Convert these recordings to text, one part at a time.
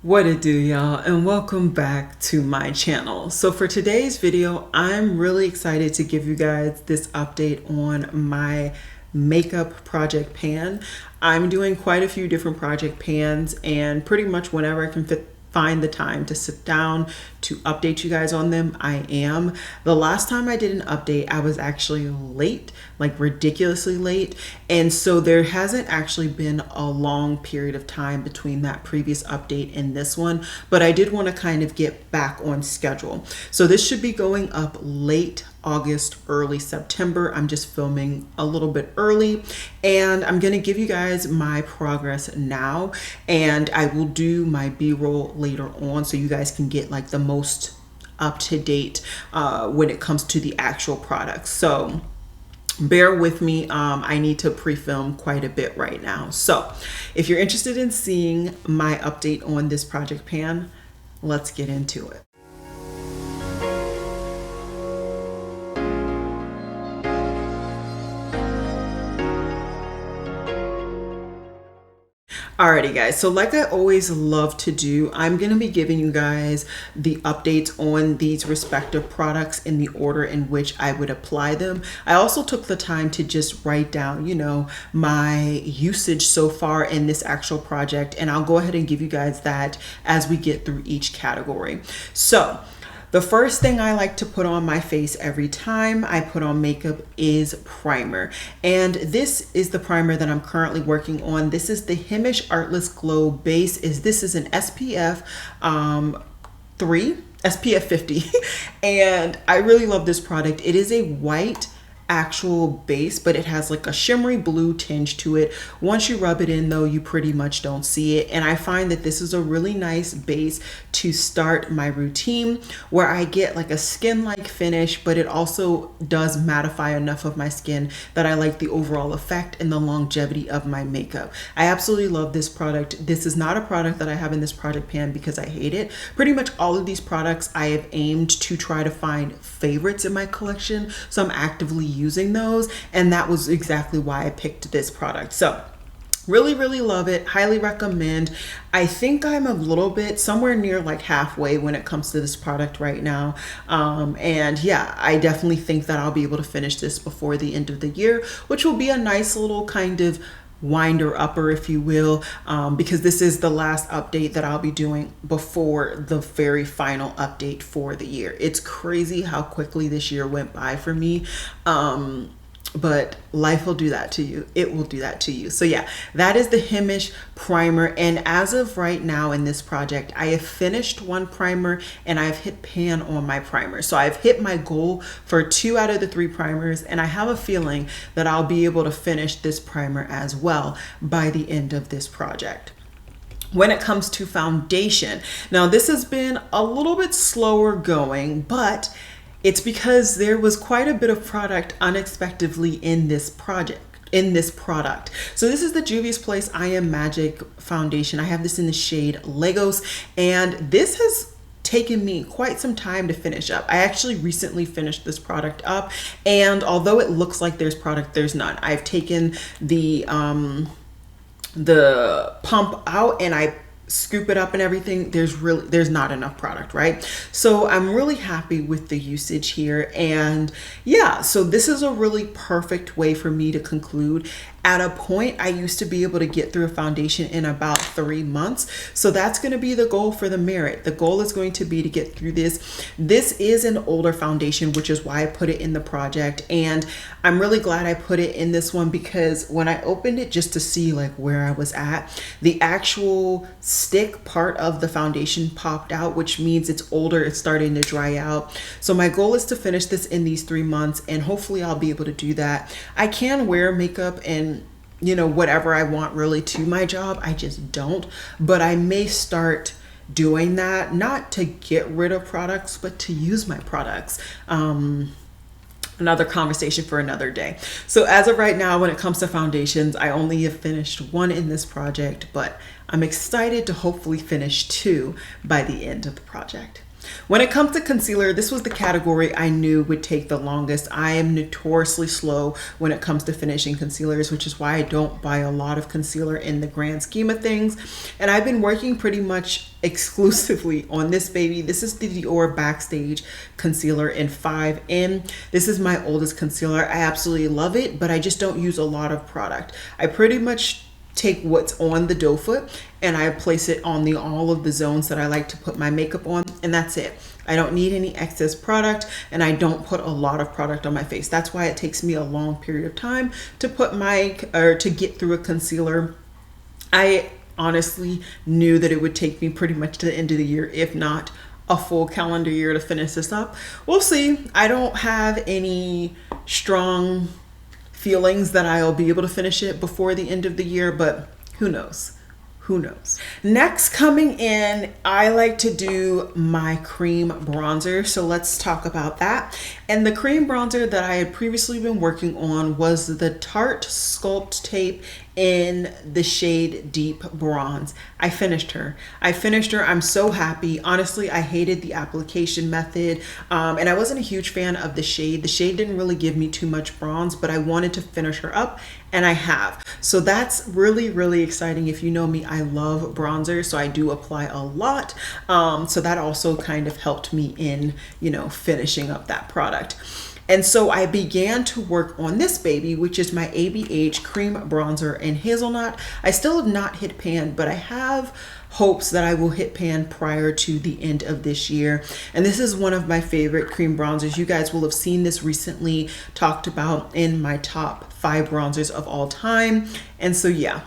What it do, y'all, and welcome back to my channel. So for today's video, I'm really excited to give you guys this update on my makeup project pan. I'm doing quite a few different project pans, and pretty much whenever I can find the time to sit down to update you guys on them, I am. The last time I did an update, I was actually late, like ridiculously late. And so there hasn't actually been a long period of time between that previous update and this one, but I did want to kind of get back on schedule. So this should be going up late August, early September. I'm just filming a little bit early, and I'm going to give you guys my progress now, and I will do my B-roll later on so you guys can get like the most up to date when it comes to the actual products. So bear with me. I need to pre-film quite a bit right now. So if you're interested in seeing my update on this project pan, let's get into it. Alrighty guys, so like I always love to do, I'm going to be giving you guys the updates on these respective products in the order in which I would apply them. I also took the time to just write down, my usage so far in this actual project, and I'll go ahead and give you guys that as we get through each category. So the first thing I like to put on my face every time I put on makeup is primer. And this is the primer that I'm currently working on. This is the Hemish Artless Glow Base. This is an SPF 50. And I really love this product. It is a white actual base, but it has like a shimmery blue tinge to it. Once you rub it in though, you pretty much don't see it. And I find that this is a really nice base to start my routine, where I get like a skin-like finish, but it also does mattify enough of my skin that I like the overall effect and the longevity of my makeup. I absolutely love this product. This is not a product that I have in this project pan because I hate it. Pretty much all of these products I have aimed to try to find favorites in my collection, so I'm actively using those, and that was exactly why I picked this product. So really love it, highly recommend. I think I'm a little bit somewhere near like halfway when it comes to this product right now, and yeah, I definitely think that I'll be able to finish this before the end of the year, which will be a nice little kind of winder upper, if you will, because this is the last update that I'll be doing before the very final update for the year. It's crazy how quickly this year went by for me, but life will do that to you. It will do that to you. So yeah, that is the Hemish primer, and as of right now in this project, I have finished one primer and I've hit pan on my primer. So I've hit my goal for 2 out of the 3 primers, and I have a feeling that I'll be able to finish this primer as well by the end of this project. When it comes to foundation, now this has been a little bit slower going, but it's because there was quite a bit of product unexpectedly in this product. So this is the Juvia's Place I Am Magic foundation. I have this in the shade Legos, and this has taken me quite some time to finish up. I actually recently finished this product up, and although it looks like there's product, there's none. I've taken the pump out and I scoop it up and everything. There's not enough product, right? So I'm really happy with the usage here, and yeah, so this is a really perfect way for me to conclude. At a point, I used to be able to get through a foundation in about 3 months. So that's going to be the goal for the merit. The goal is going to be to get through this. This is an older foundation, which is why I put it in the project. And I'm really glad I put it in this one, because when I opened it just to see like where I was at, the actual stick part of the foundation popped out, which means it's older, it's starting to dry out. So my goal is to finish this in these 3 months, and hopefully I'll be able to do that. I can wear makeup and whatever I want really to my job. I just don't, but I may start doing that, not to get rid of products, but to use my products. Another conversation for another day. So as of right now, when it comes to foundations, I only have finished 1 in this project, but I'm excited to hopefully finish 2 by the end of the project. When it comes to concealer, this was the category I knew would take the longest. I am notoriously slow when it comes to finishing concealers, which is why I don't buy a lot of concealer in the grand scheme of things. And I've been working pretty much exclusively on this baby. This is the Dior Backstage concealer in 5N. This is my oldest concealer. I absolutely love it, but I just don't use a lot of product. I pretty much take what's on the doe foot and I place it on all of the zones that I like to put my makeup on, and that's it. I don't need any excess product, and I don't put a lot of product on my face. That's why it takes me a long period of time to to get through a concealer. I honestly knew that it would take me pretty much to the end of the year, if not a full calendar year, to finish this up. We'll see. I don't have any strong feelings that I'll be able to finish it before the end of the year, but who knows? Who knows? Next, coming in, I like to do my cream bronzer. So let's talk about that. And the cream bronzer that I had previously been working on was the Tarte Sculpt Tape in the shade Deep Bronze. I finished her. I'm so happy. Honestly, I hated the application method, and I wasn't a huge fan of the shade. The shade didn't really give me too much bronze, but I wanted to finish her up, and I have. So that's really, really exciting. If you know me, I love bronzer, so I do apply a lot. So that also kind of helped me in, finishing up that product. And so I began to work on this baby, which is my ABH cream bronzer in hazelnut. I still have not hit pan, but I have hopes that I will hit pan prior to the end of this year. And this is one of my favorite cream bronzers. You guys will have seen this recently talked about in my top 5 bronzers of all time. And so yeah,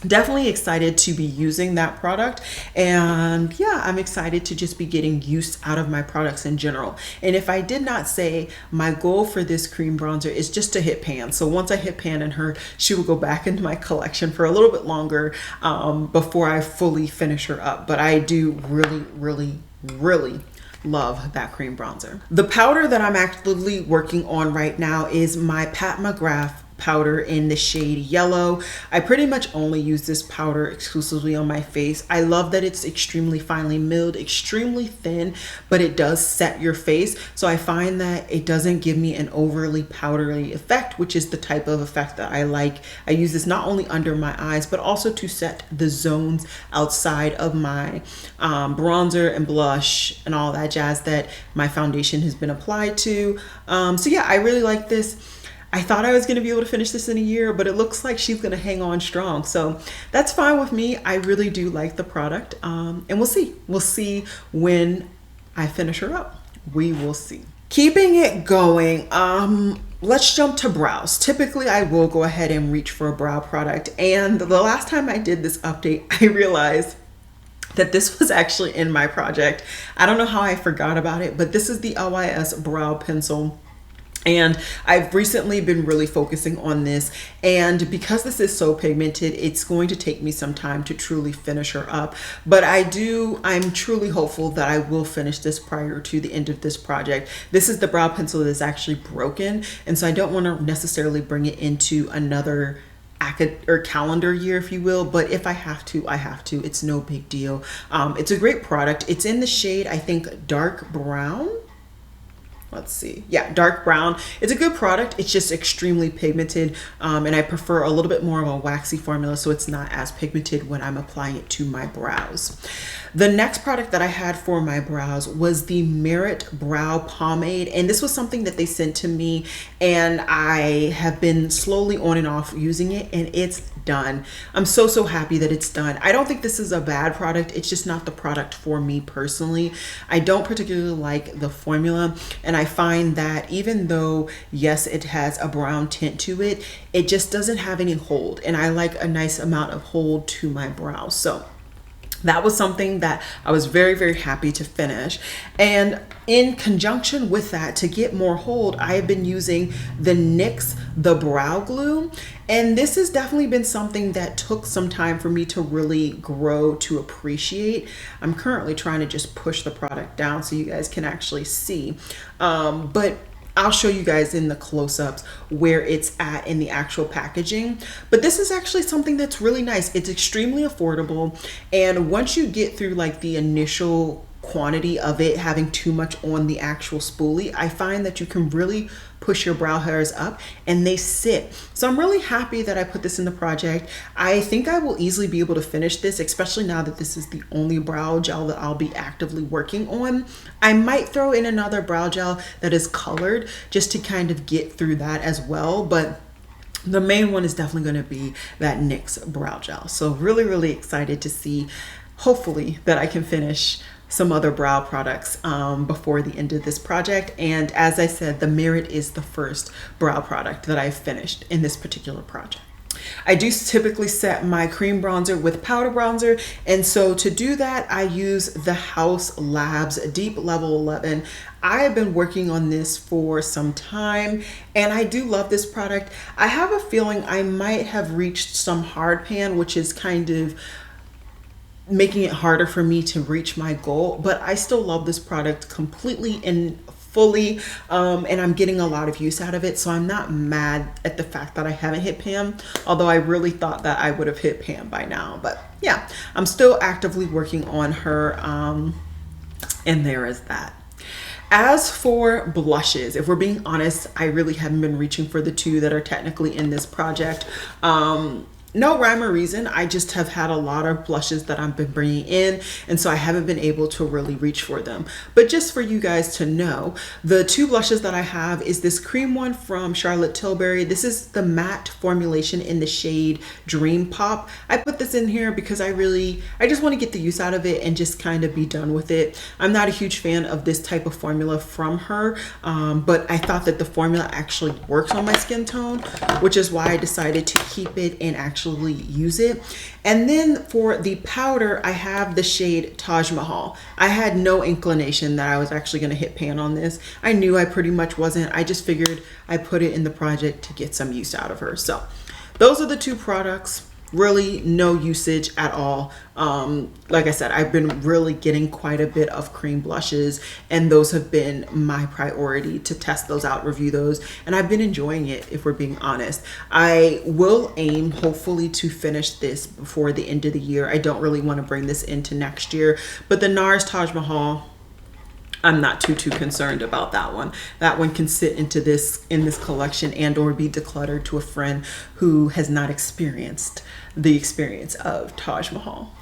definitely excited to be using that product. And yeah, I'm excited to just be getting use out of my products in general. And if I did not say, my goal for this cream bronzer is just to hit pan. So once I hit pan in her, she will go back into my collection for a little bit longer before I fully finish her up. But I do really, really, really love that cream bronzer. The powder that I'm actively working on right now is my Pat McGrath powder in the shade yellow. I pretty much only use this powder exclusively on my face. I love that it's extremely finely milled, extremely thin, but it does set your face. So I find that it doesn't give me an overly powdery effect, which is the type of effect that I like. I use this not only under my eyes, but also to set the zones outside of my bronzer and blush and all that jazz that my foundation has been applied to. So yeah, I really like this. I thought I was going to be able to finish this in a year, but it looks like she's going to hang on strong. So that's fine with me. I really do like the product. And we'll see. We'll see when I finish her up. We will see. Keeping it going, let's jump to brows. Typically, I will go ahead and reach for a brow product. And the last time I did this update, I realized that this was actually in my project. I don't know how I forgot about it, but this is the LYS Brow Pencil. And I've recently been really focusing on this, and because this is so pigmented, it's going to take me some time to truly finish her up. But I'm truly hopeful that I will finish this prior to the end of this project. This is the brow pencil that is actually broken, and so I don't want to necessarily bring it into another calendar year, if you will, but if I have to, I have to. It's no big deal. It's a great product. It's in the shade, I think, dark brown. Let's see. Yeah, dark brown. It's a good product. It's just extremely pigmented, and I prefer a little bit more of a waxy formula so it's not as pigmented when I'm applying it to my brows. The next product that I had for my brows was the Merit Brow Pomade, and this was something that they sent to me, and I have been slowly on and off using it, and it's done. I'm so happy that it's done. I don't think this is a bad product. It's just not the product for me personally. I don't particularly like the formula, and I find that even though, yes, it has a brown tint to it, it just doesn't have any hold, and I like a nice amount of hold to my brows. So that was something that I was very happy to finish. And in conjunction with that, to get more hold, I have been using the NYX The Brow Glue. And this has definitely been something that took some time for me to really grow to appreciate. I'm currently trying to just push the product down so you guys can actually see. But I'll show you guys in the close-ups where it's at in the actual packaging. But this is actually something that's really nice. It's extremely affordable. And once you get through like the initial quantity of it having too much on the actual spoolie, I find that you can really push your brow hairs up and they sit. So I'm really happy that I put this in the project. I think I will easily be able to finish this, especially now that this is the only brow gel that I'll be actively working on. I might throw in another brow gel that is colored just to kind of get through that as well, but the main one is definitely going to be that NYX brow gel. So really excited to see, hopefully, that I can finish some other brow products before the end of this project. And as I said, the Merit is the first brow product that I've finished in this particular project. I do typically set my cream bronzer with powder bronzer, and so to do that I use the House Labs Deep Level 11. I have been working on this for some time and I do love this product. I have a feeling I might have reached some hard pan, which is kind of making it harder for me to reach my goal, but I still love this product completely and fully, and I'm getting a lot of use out of it, so I'm not mad at the fact that I haven't hit pan, although I really thought that I would have hit pan by now. But yeah, I'm still actively working on her, and there is that. As for blushes, if we're being honest, I really haven't been reaching for the two that are technically in this project. No rhyme or reason, I just have had a lot of blushes that I've been bringing in, and so I haven't been able to really reach for them. But just for you guys to know, the two blushes that I have is this cream one from Charlotte Tilbury. This is the matte formulation in the shade Dream Pop. I put this in here because I just want to get the use out of it and just kind of be done with it. I'm not a huge fan of this type of formula from her, but I thought that the formula actually works on my skin tone, which is why I decided to keep it and actually use it. And then for the powder, I have the shade Taj Mahal. I had no inclination that I was actually going to hit pan on this. I knew I pretty much wasn't. I just figured I put it in the project to get some use out of her. So those are the two products. Really no usage at all. Like I said, I've been really getting quite a bit of cream blushes, and those have been my priority to test those out, review those, and I've been enjoying it, if we're being honest. I will aim hopefully to finish this before the end of the year. I don't really want to bring this into next year, but the NARS Taj Mahal, I'm not too concerned about that one. That one can sit into this collection and or be decluttered to a friend who has not experienced the experience of Taj Mahal.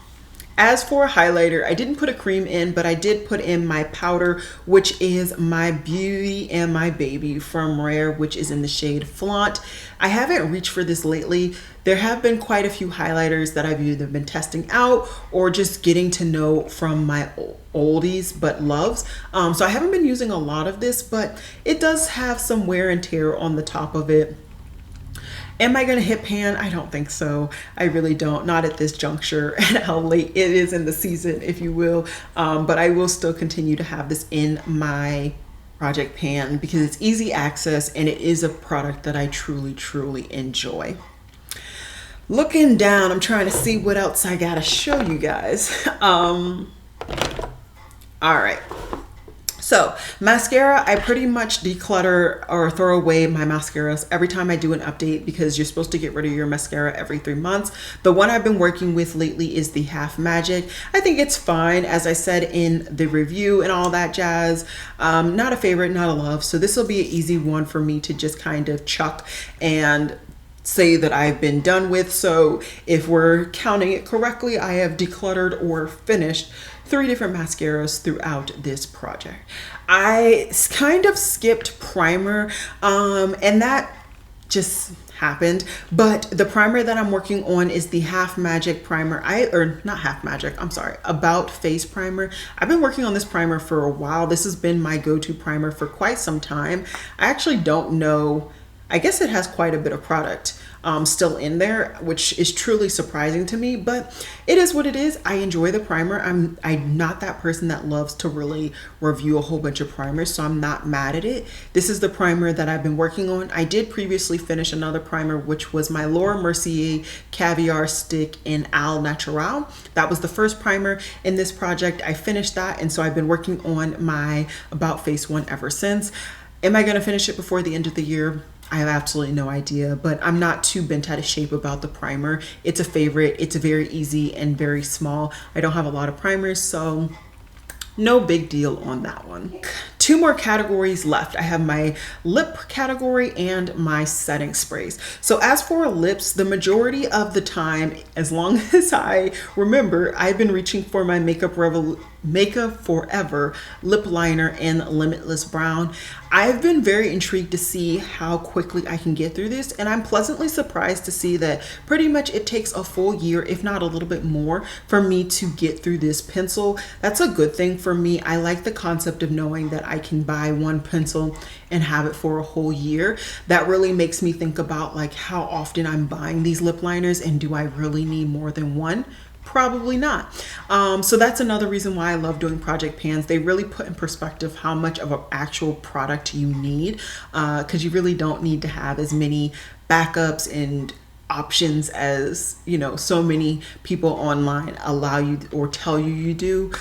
As for a highlighter, I didn't put a cream in, but I did put in my powder, which is my beauty and my baby from Rare, which is in the shade Flaunt. I haven't reached for this lately. There have been quite a few highlighters that I've either been testing out or just getting to know from my oldies but loves. So I haven't been using a lot of this, but it does have some wear and tear on the top of it. Am I going to hit pan? I don't think so. I really don't. Not at this juncture and how late it is in the season, if you will. But I will still continue to have this in my project pan because it's easy access and it is a product that I truly enjoy. Looking down, I'm trying to see what else I got to show you guys. All right. So mascara, I pretty much declutter or throw away my mascaras every time I do an update because you're supposed to get rid of your mascara every 3 months. The one I've been working with lately is the Half Magic. I think it's fine, as I said in the review and all that jazz. Not a favorite, not a love. So this will be an easy one for me to just kind of chuck and say that I've been done with. So if we're counting it correctly, I have decluttered or finished 3 different mascaras throughout this project. I kind of skipped primer, and that just happened, but the primer that I'm working on is the Half Magic primer. About Face primer. I've been working on this primer for a while. This has been my go-to primer for quite some time. I actually don't know, I guess it has quite a bit of product still in there, which is truly surprising to me, but it is what it is. I enjoy the primer. I'm not that person that loves to really review a whole bunch of primers, so I'm not mad at it. This is the primer that I've been working on. I did previously finish another primer, which was my Laura Mercier Caviar Stick in Al Natural. That was the first primer in this project. I finished that, and so I've been working on my About Face one ever since. Am I going to finish it before the end of the year? I have absolutely no idea, but I'm not too bent out of shape about the primer. It's a favorite. It's very easy and very small. I don't have a lot of primers, so no big deal on that one. Two more categories left. I have my lip category and my setting sprays. So as for lips, the majority of the time, as long as I remember, I've been reaching for my Makeup Forever lip liner in Limitless Brown. I've been very intrigued to see how quickly I can get through this, and I'm pleasantly surprised to see that pretty much it takes a full year, if not a little bit more, for me to get through this pencil. That's a good thing for me. I like the concept of knowing that I can buy one pencil and have it for a whole year. That really makes me think about like how often I'm buying these lip liners, and do I really need more than one? Probably not. So that's another reason why I love doing project pans. They really put in perspective how much of an actual product you need, because you really don't need to have as many backups and options as, you know, so many people online allow you or tell you you do.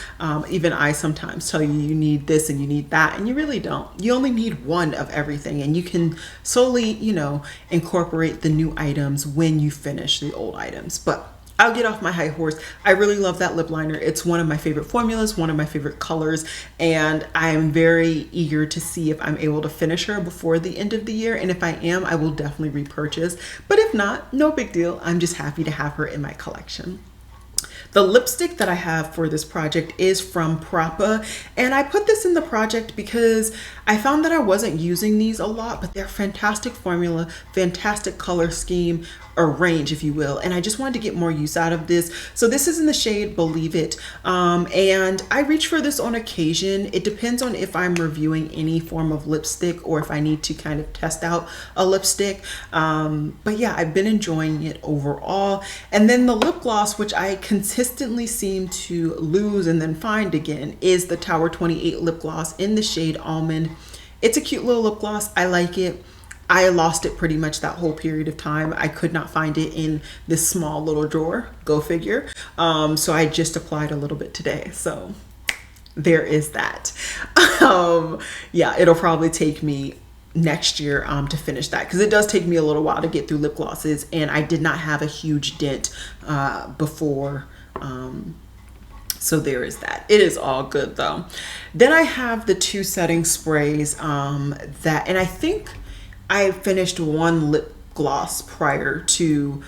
Even I sometimes tell you you need this and you need that, and you really don't. You only need one of everything, and you can solely, you know, incorporate the new items when you finish the old items. But I'll get off my high horse. I really love that lip liner. It's one of my favorite formulas, one of my favorite colors, and I'm very eager to see if I'm able to finish her before the end of the year. And if I am, I will definitely repurchase. But if not, no big deal. I'm just happy to have her in my collection. The lipstick that I have for this project is from Propa, and I put this in the project because I found that I wasn't using these a lot, but they're fantastic formula, fantastic color scheme, or range, if you will, and I just wanted to get more use out of this. So this is in the shade Believe It, and I reach for this on occasion. It depends on if I'm reviewing any form of lipstick or if I need to kind of test out a lipstick, but yeah, I've been enjoying it overall. And then the lip gloss, which I consistently seem to lose and then find again, is the Tower 28 lip gloss in the shade Almond. It's a cute little lip gloss. I like it. I lost it pretty much that whole period of time. I could not find it in this small little drawer, go figure. So I just applied a little bit today. So there is that. Yeah, it'll probably take me next year to finish that, because it does take me a little while to get through lip glosses, and I did not have a huge dent before. So there is that. It is all good though. Then I have the two setting sprays and I think I finished one lip gloss prior to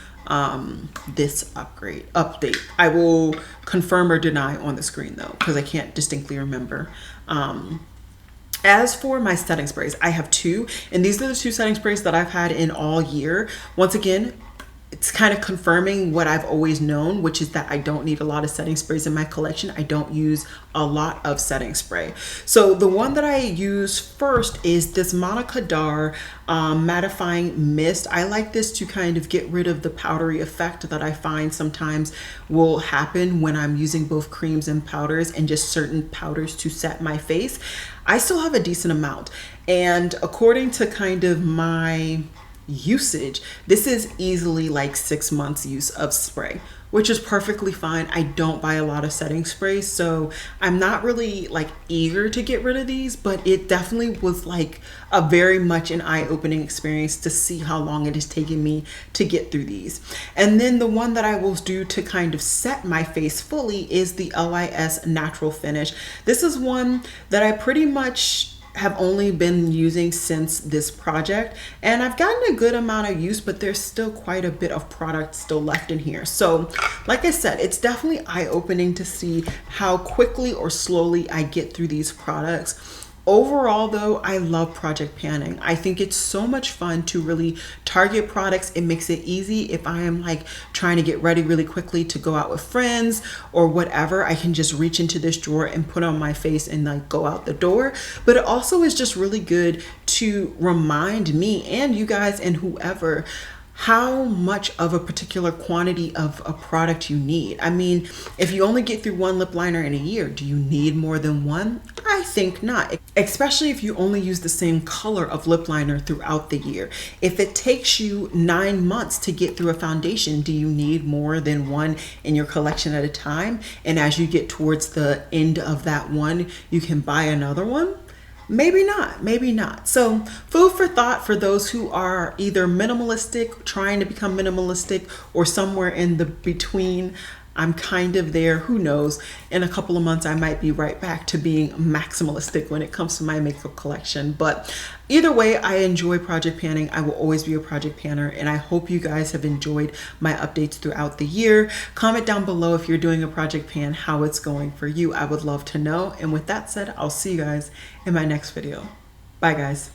this update. I will confirm or deny on the screen though, because I can't distinctly remember. As for my setting sprays, I have two, and these are the two setting sprays that I've had in all year. Once again, it's kind of confirming what I've always known, which is that I don't need a lot of setting sprays in my collection. I don't use a lot of setting spray. So the one that I use first is this Monica Dar mattifying mist. I like this to kind of get rid of the powdery effect that I find sometimes will happen when I'm using both creams and powders, and just certain powders to set my face. I still have a decent amount, and according to kind of my usage, this is easily like 6 months use of spray, which is perfectly fine. I don't buy a lot of setting sprays, so I'm not really like eager to get rid of these, but it definitely was like a very much an eye-opening experience to see how long it has taken me to get through these. And then the one that I will do to kind of set my face fully is the LIS Natural Finish. This is one that I pretty much have only been using since this project, and I've gotten a good amount of use, but there's still quite a bit of product still left in here. So like I said, it's definitely eye-opening to see how quickly or slowly I get through these products. Overall though, I love project panning. I think it's so much fun to really target products. It makes it easy if I am like trying to get ready really quickly to go out with friends or whatever. I can just reach into this drawer and put on my face and like go out the door. But it also is just really good to remind me and you guys and whoever how much of a particular quantity of a product you need. I mean, if you only get through one lip liner in a year, do you need more than one? I think not, especially if you only use the same color of lip liner throughout the year. If it takes you 9 months to get through a foundation, do you need more than one in your collection at a time? And as you get towards the end of that one, you can buy another one? Maybe not, maybe not. So food for thought for those who are either minimalistic, trying to become minimalistic, or somewhere in the between. I'm kind of there. Who knows? In a couple of months, I might be right back to being maximalistic when it comes to my makeup collection. But either way, I enjoy project panning. I will always be a project panner, and I hope you guys have enjoyed my updates throughout the year. Comment down below if you're doing a project pan, how it's going for you. I would love to know. And with that said, I'll see you guys in my next video. Bye, guys.